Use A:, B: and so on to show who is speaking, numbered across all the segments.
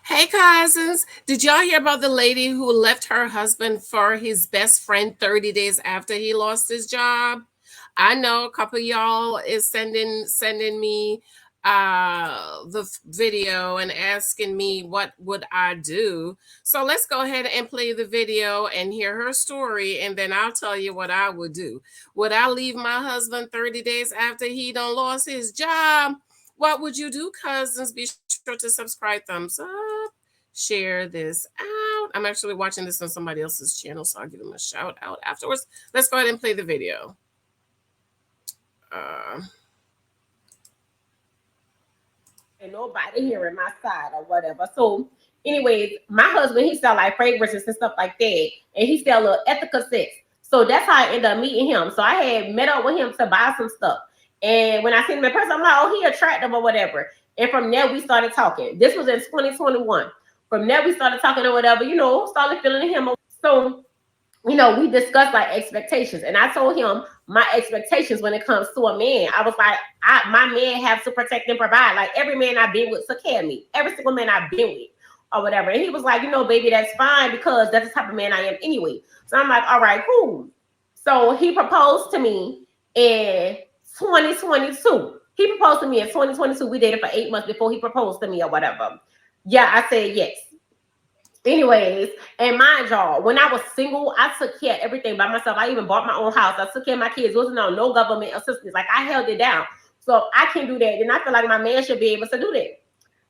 A: Hey, cousins. Did y'all hear about the lady who left her husband for his best friend 30 days after he lost his job? I know a couple of y'all is sending me the video and asking me what would I do. So let's go ahead and play the video and hear her story, and then I'll tell you what I would do. Would I leave my husband 30 days after he done lost his job? What would you do, cousins? Be sure to subscribe, thumbs up, share this out. I'm actually watching this on somebody else's channel, so I'll give them a shout out afterwards. Let's go ahead and play the video.
B: And nobody hearing my side or whatever. So, anyways, my husband, he sell like fragrances and stuff like that, and he sell little ethical sex. So that's how I ended up meeting him. So I had met up with him to buy some stuff. And when I seen him in person, I'm like, oh, he attractive or whatever. And from there, we started talking. This was in 2021. From there, we started talking or whatever, started feeling him. So, we discussed like expectations. And I told him my expectations when it comes to a man. I was like, my man have to protect and provide. Like every man I've been with took care of me. Every single man I've been with or whatever. And he was like, baby, that's fine because that's the type of man I am anyway. So I'm like, all right, cool. So he proposed to me in 2022. He proposed to me in 2022. We dated for 8 months before he proposed to me or whatever. Yeah, I said yes. Anyways, and mind y'all, when I was single, I took care of everything by myself. I even bought my own house. I took care of my kids. Wasn't on no government assistance. Like I held it down. So I can do that. And I feel like my man should be able to do that.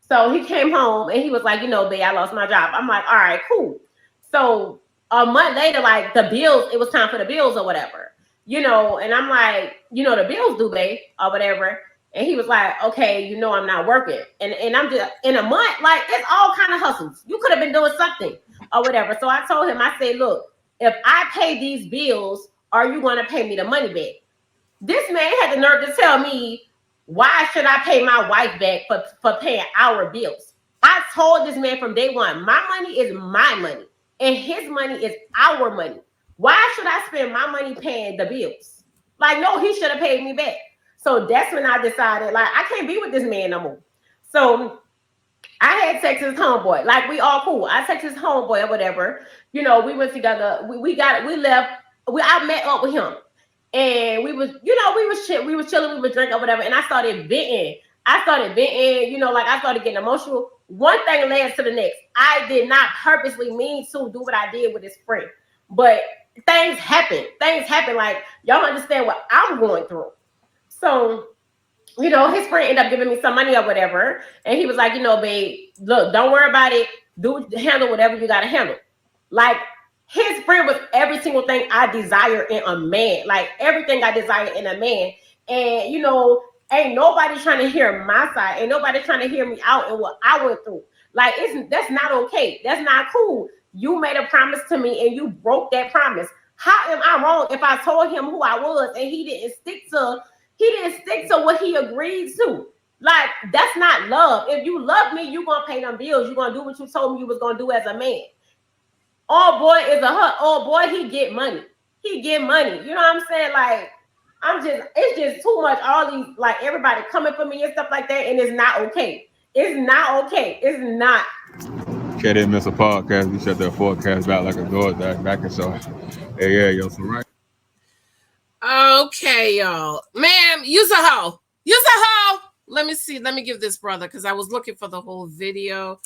B: So he came home and he was like, babe, I lost my job. I'm like, all right, cool. So a month later, like the bills, it was time for the bills or whatever. And I'm like, the bills due, babe, or whatever. And he was like, okay, I'm not working. And I'm just in a month, like it's all kind of hustles. You could have been doing something or whatever. So I told him, I said, look, if I pay these bills, are you going to pay me the money back? This man had the nerve to tell me, why should I pay my wife back for paying our bills? I told this man from day one, my money is my money and his money is our money. Why should I spend my money paying the bills? Like, no, he should have paid me back. So that's when I decided, like, I can't be with this man no more. So I had texted his homeboy. Like, we all cool. I texted his homeboy or whatever. We went together. I met up with him. And we was chilling, we was drinking or whatever. And I started venting. I started getting emotional. One thing led to the next. I did not purposely mean to do what I did with his friend. But things happen. Like, y'all understand what I'm going through. So, his friend ended up giving me some money or whatever. And he was like, babe, look, don't worry about it. Handle whatever you got to handle. Like, his friend was every single thing I desire in a man. Like, everything I desire in a man. And, ain't nobody trying to hear my side. Ain't nobody trying to hear me out and what I went through. Like, that's not okay. That's not cool. You made a promise to me and you broke that promise. How am I wrong if I told him who I was and he didn't stick to what he agreed to? Like, that's not love. If you love me, you're going to pay them bills. You're going to do what you told me you was going to do as a man. All boy is a hut. All boy, he get money. You know what I'm saying? Like, it's just too much. All these, like, everybody coming for me and stuff like that. And it's not okay. It's not.
C: Okay, didn't miss a podcast. We shut that forecast back like a door back and so. Yeah, yo, so right.
A: Okay, y'all. Ma'am, use a hoe. Let me see. Let me give this brother, because I was looking for the whole video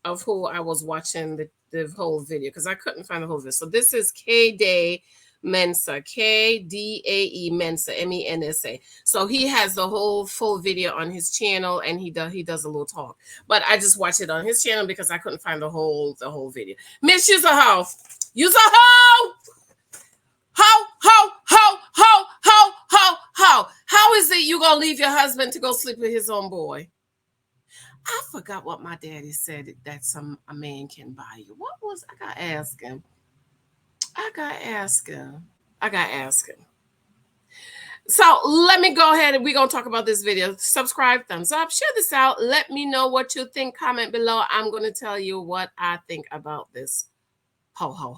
A: of who I was watching the whole video, because I couldn't find the whole video. So this is K-Day Mensa, K-D-A-E Mensa, M-E-N-S-A. So he has the whole full video on his channel, and he does a little talk. But I just watched it on his channel because I couldn't find the whole video. Miss, use a hoe. Use a hoe. Ho. How is it you gonna leave your husband to go sleep with his own boy? I forgot what my daddy said that a man can buy you. What was I gotta ask him? So let me go ahead and we're gonna talk about this video. Subscribe, thumbs up, share this out. Let me know what you think. Comment below. I'm gonna tell you what I think about this. Ho.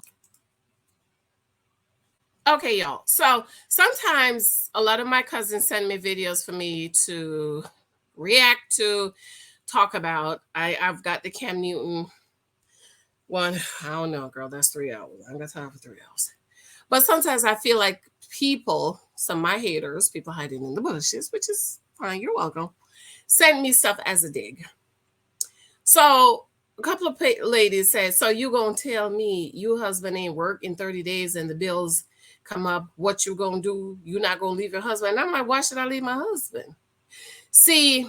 A: Okay, y'all. So sometimes a lot of my cousins send me videos for me to react to talk about. I've got the Cam Newton one. I don't know, girl. That's 3 hours. I ain't got time for 3 hours. But sometimes I feel like people, some of my haters, people hiding in the bushes, which is fine. You're welcome. Send me stuff as a dig. So a couple of ladies said, "So you gonna tell me your husband ain't work in 30 days and the bills come up? What you gonna do? You not gonna leave your husband?" And I'm like, "Why should I leave my husband?" See,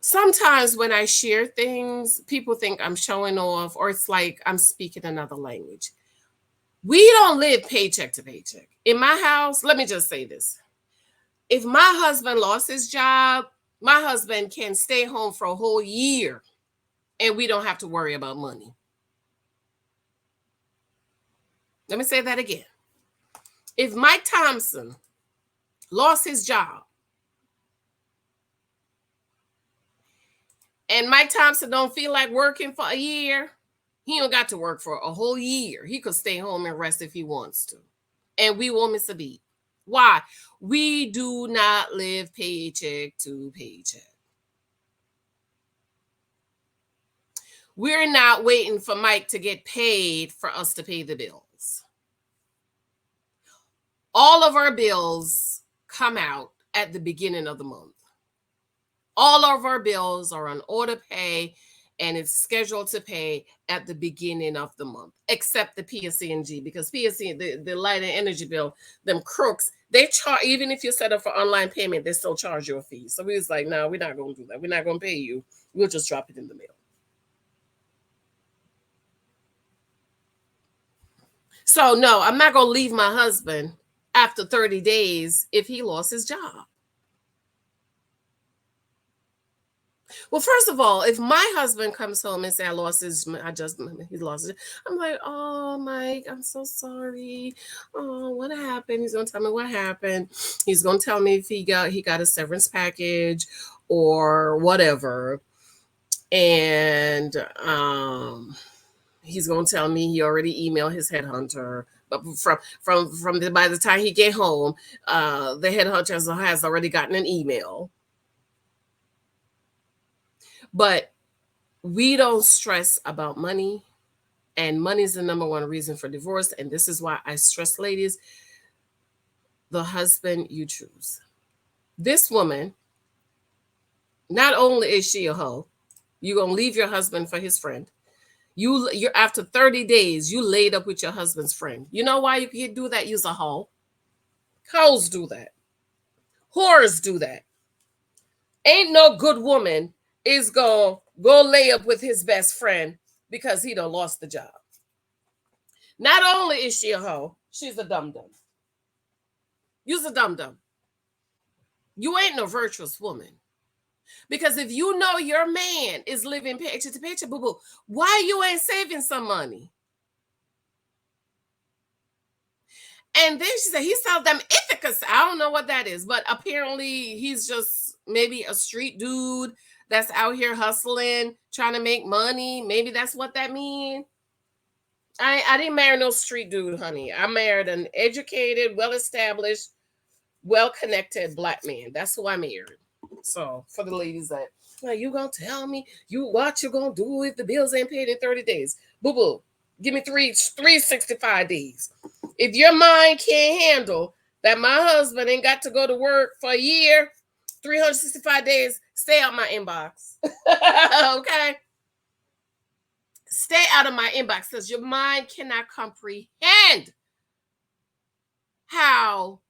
A: sometimes when I share things, people think I'm showing off, or it's like I'm speaking another language. We don't live paycheck to paycheck. In my house, let me just say this. If my husband lost his job, my husband can stay home for a whole year and we don't have to worry about money. Let me say that again. If Mike Thompson lost his job and Mike Thompson don't feel like working for a year, he don't got to work for a whole year. He could stay home and rest if he wants to. And we won't miss a beat. Why? We do not live paycheck to paycheck. We're not waiting for Mike to get paid for us to pay the bills. All of our bills come out at the beginning of the month. All of our bills are on order pay and it's scheduled to pay at the beginning of the month, except the PSE&G, because PSE, the light and energy bill, them crooks, they charge, even if you set up for online payment, they still charge you a fee. So we was like, no, we're not going to do that. We're not going to pay you. We'll just drop it in the mail. So no, I'm not going to leave my husband after 30 days if he lost his job. Well, first of all, if my husband comes home and say he lost his, I'm like, oh, Mike, I'm so sorry. Oh, what happened? He's gonna tell me what happened. He's gonna tell me if he got a severance package or whatever, and he's gonna tell me he already emailed his headhunter. But by the time he get home, the headhunter has already gotten an email. But we don't stress about money, and money is the number one reason for divorce. And this is why I stress, ladies, the husband you choose. This woman, not only is she a hoe, you're gonna leave your husband for his friend. You're after 30 days, you laid up with your husband's friend. You know why you can do that? You're a hoe. Hoes do that. Whores do that. Ain't no good woman is gonna go lay up with his best friend because he done lost the job. Not only is she a hoe, she's a dum-dum. You's a dum-dum. You ain't no virtuous woman. Because if you know your man is living paycheck to paycheck, boo-boo, why you ain't saving some money? And then she said, he sells them ithacas. I don't know what that is, but apparently he's just maybe a street dude that's out here hustling, trying to make money. Maybe that's what that means. I didn't marry no street dude, honey. I married an educated, well-established, well-connected Black man. That's who I married. So for the ladies that, well, you gonna tell me what you gonna do if the bills ain't paid in 30 days? Boo-boo. Give me 365 days. If your mind can't handle that my husband ain't got to go to work for a year, 365 days, stay out my inbox. Okay? Stay out of my inbox because your mind cannot comprehend how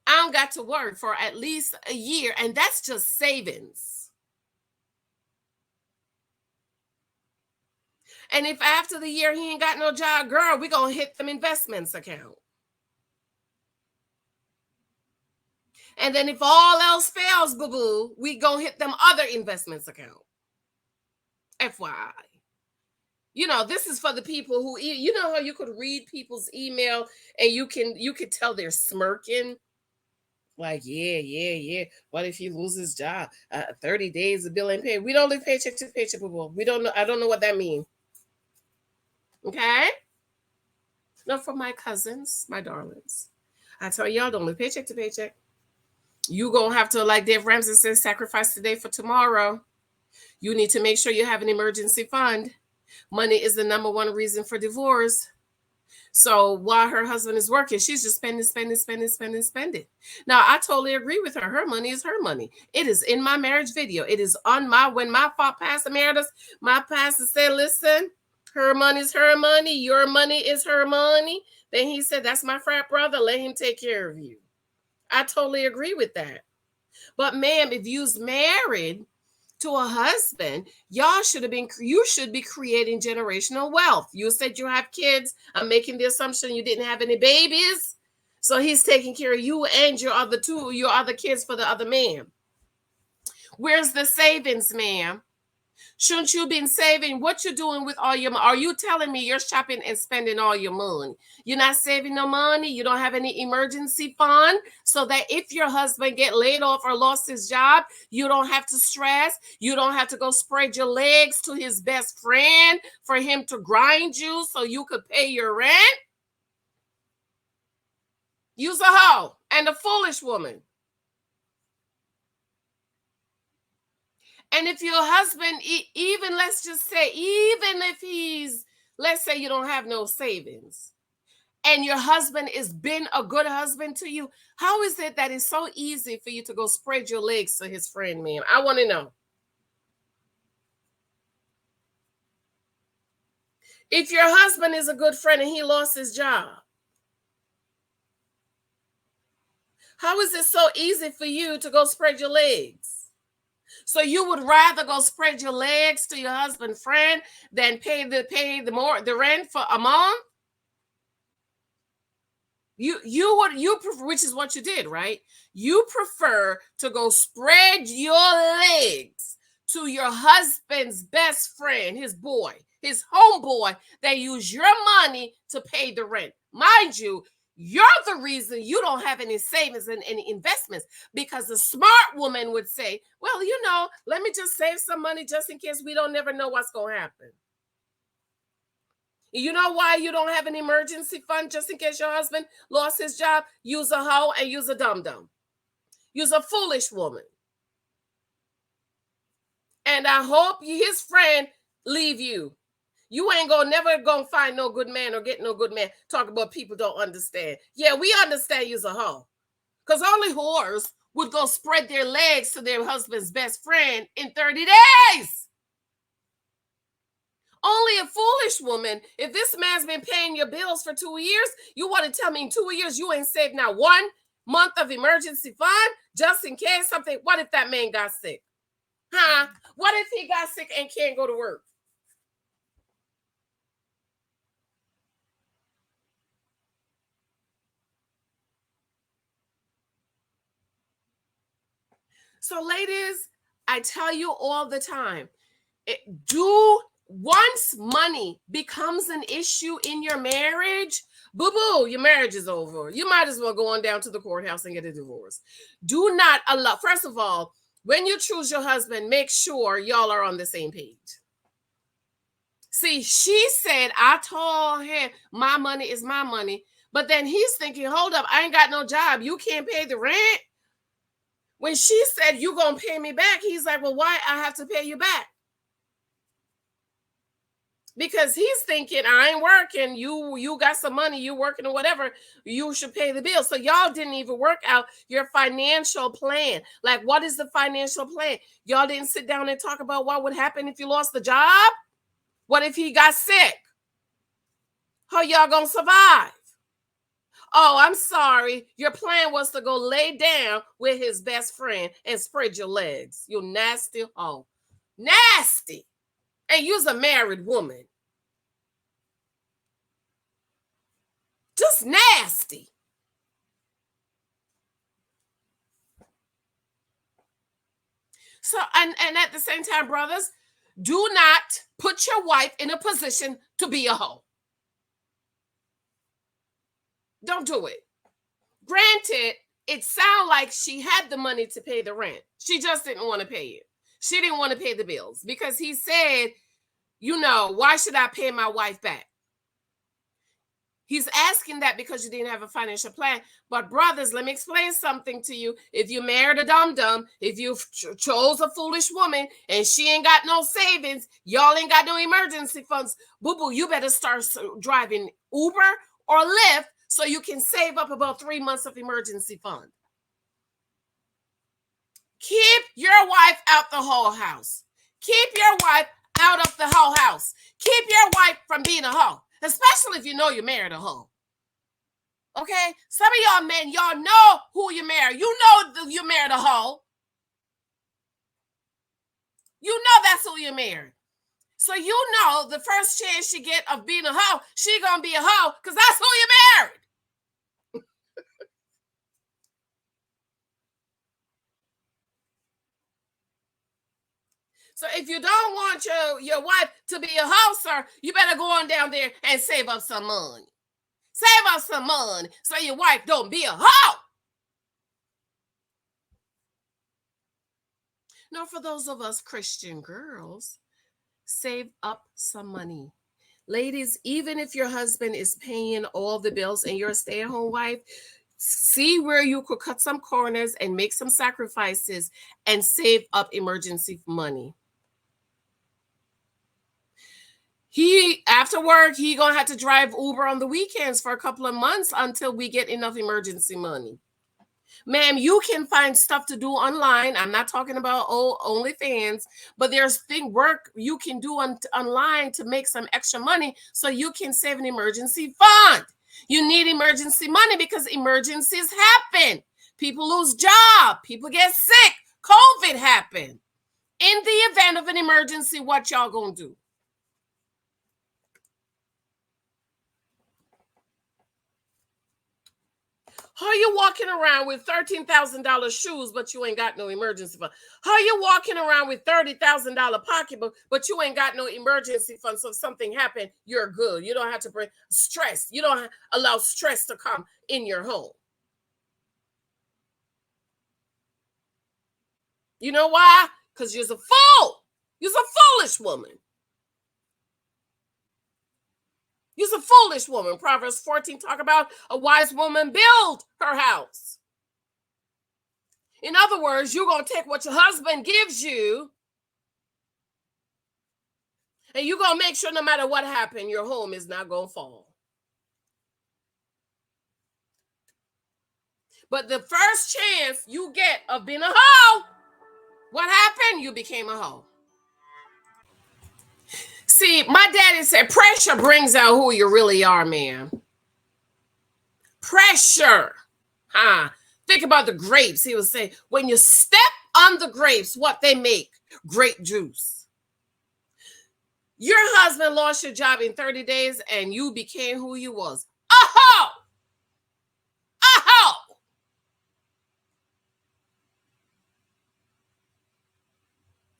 A: I don't got to work for at least a year, and that's just savings. And if after the year he ain't got no job, girl, we gonna hit them investments account. And then if all else fails, boo-boo, we gonna hit them other investments account. FYI. You know, this is for the people who, you know how you could read people's email and you could tell they're smirking. Like, yeah. What if he loses his job? 30 days the bill ain't paid. We don't live paycheck to paycheck, people. We don't know. I don't know what that means. Okay? Not for my cousins, my darlings. I tell y'all, don't live paycheck to paycheck. You gonna have to, like Dave Ramsey says, sacrifice today for tomorrow. You need to make sure you have an emergency fund. Money is the number one reason for divorce. So while her husband is working, she's just spending. Now, I totally agree with her. Her money is her money. It is in my marriage video. It is on when my pastor married us, my pastor said, listen, her money is her money. Your money is her money. Then he said, that's my frat brother. Let him take care of you. I totally agree with that. But ma'am, if you's married to a husband, you should be creating generational wealth. You said you have kids. I'm making the assumption you didn't have any babies. So he's taking care of you and your other kids for the other man. Where's the savings, ma'am? Shouldn't you been saving? What you doing with all your money? Are you telling me you're shopping and spending all your money? You're not saving no money. You don't have any emergency fund so that if your husband get laid off or lost his job, you don't have to stress. You don't have to go spread your legs to his best friend for him to grind you so you could pay your rent. Use a hoe and a foolish woman. And if your husband, even let's just say, even if let's say you don't have no savings and your husband has been a good husband to you, how is it that it's so easy for you to go spread your legs to his friend, ma'am? I want to know. If your husband is a good friend and he lost his job, how is it so easy for you to go spread your legs? So you would rather go spread your legs to your husband's friend than pay the rent for a month? Which is what you did, right? You prefer to go spread your legs to your husband's best friend, his boy, his homeboy, that use your money to pay the rent. Mind you, you're the reason you don't have any savings and any investments, because the smart woman would say, well, let me just save some money just in case we don't never know what's going to happen. You know why you don't have an emergency fund just in case your husband lost his job? Use a hoe and use a dum-dum. Use a foolish woman. And I hope his friend leave you. You ain't never gonna find no good man or get no good man. Talk about people don't understand. Yeah, we understand you's a hoe. Because only whores would go spread their legs to their husband's best friend in 30 days. Only a foolish woman. If this man's been paying your bills for 2 years, you want to tell me in 2 years you ain't saved now 1 month of emergency fund just in case something. What if that man got sick? Huh? What if he got sick and can't go to work? So, ladies, I tell you all the time, once money becomes an issue in your marriage, boo-boo, your marriage is over. You might as well go on down to the courthouse and get a divorce. Do not allow, first of all, when you choose your husband, make sure y'all are on the same page. See, she said, I told him my money is my money. But then he's thinking, hold up, I ain't got no job. You can't pay the rent. When she said, you going to pay me back, he's like, well, why I have to pay you back? Because he's thinking, I ain't working. You got some money. You working or whatever. You should pay the bill. So y'all didn't even work out your financial plan. Like, what is the financial plan? Y'all didn't sit down and talk about what would happen if you lost the job? What if he got sick? How y'all going to survive? Oh, I'm sorry. Your plan was to go lay down with his best friend and spread your legs. You nasty hoe. Nasty. And you's a married woman. Just nasty. So, and at the same time, brothers, do not put your wife in a position to be a hoe. Don't do it. Granted, it sounded like she had the money to pay the rent. She just didn't want to pay it. She didn't want to pay the bills because he said, why should I pay my wife back? He's asking that because you didn't have a financial plan. But brothers, let me explain something to you. If you married a dum-dum, if you chose a foolish woman and she ain't got no savings, y'all ain't got no emergency funds, boo-boo, you better start driving Uber or Lyft so you can save up about 3 months of emergency fund. Keep your wife out the whole house. Keep your wife out of the whole house. Keep your wife from being a hoe, especially if you know you married a hoe. Okay? Some of y'all men, y'all know who you married. You know you married a hoe. You know that's who you married. So you know the first chance she get of being a hoe, she gonna be a hoe because that's who you married. So if you don't want your wife to be a hoe, sir, you better go on down there and save up some money. Save up some money so your wife don't be a hoe. Now, for those of us Christian girls, save up some money. Ladies, even if your husband is paying all the bills and you're a stay-at-home wife, see where you could cut some corners and make some sacrifices and save up emergency money. After work, he gonna have to drive Uber on the weekends for a couple of months until we get enough emergency money. Ma'am, you can find stuff to do online. I'm not talking about OnlyFans, but there's work you can do online to make some extra money so you can save an emergency fund. You need emergency money because emergencies happen. People lose jobs. People get sick. COVID happened. In the event of an emergency, what y'all gonna do? How you walking around with $13,000 shoes, but you ain't got no emergency fund? How you walking around with $30,000 pocketbook, but you ain't got no emergency fund? So if something happened, you're good. You don't have to bring stress. You don't allow stress to come in your home. You know why? Because you're a fool. You're a foolish woman. You're a foolish woman. Proverbs 14 talk about a wise woman build her house. In other words, you're going to take what your husband gives you and you're going to make sure no matter what happened, your home is not going to fall. But the first chance you get of being a hoe, what happened? You became a hoe. See, my daddy said pressure brings out who you really are, man. Pressure. Think about the grapes. He was saying, when you step on the grapes, what they make? Grape juice. Your husband lost your job in 30 days and you became who you was. A hoe! A hoe!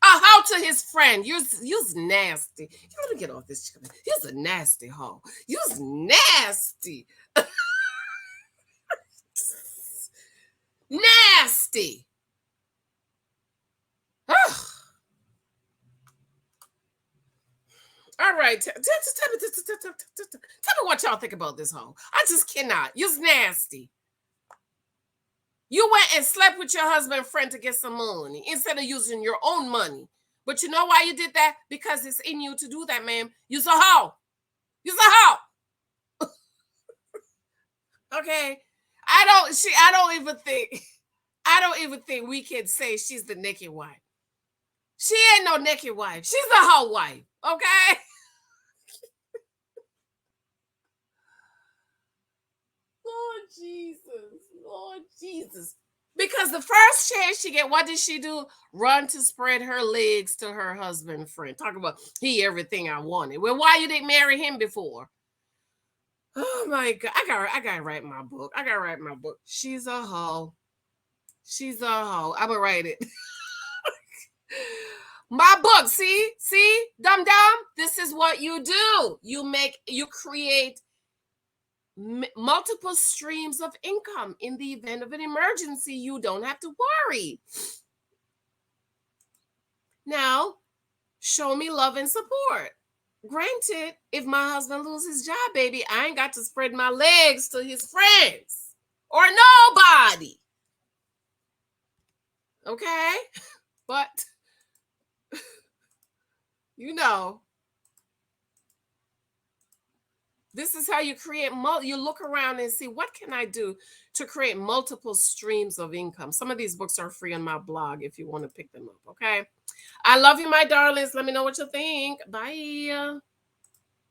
A: A hoe to his friend. You're nasty. You want to get off this chicken. You're a nasty hoe. You're nasty. Nasty. Ugh. All right. Tell me what y'all think about this hoe. I just cannot. You're nasty. You went and slept with your husband's friend to get some money instead of using your own money. But you know why you did that? Because it's in you to do that, ma'am. You're a hoe. You're a hoe. Okay. I don't even think we can say she's the naked wife. She ain't no naked wife. She's a hoe wife. Okay. Lord Jesus. Lord Jesus. Because the first chance she get, what did she do? Run to spread her legs to her husband friend. Talk about he everything I wanted. Well, why you didn't marry him before? Oh my God. I gotta write my book. I gotta write my book. She's a hoe. She's a hoe. I'm gonna write it. My book. See, dum dum. This is what you do. You create multiple streams of income. In the event of an emergency, you don't have to worry. Now, show me love and support. Granted, if my husband loses his job, baby, I ain't got to spread my legs to his friends or nobody. Okay? But, you know, this is how you create, you look around and see, what can I do to create multiple streams of income? Some of these books are free on my blog if you want to pick them up, okay? I love you, my darlings. Let me know what you think. Bye.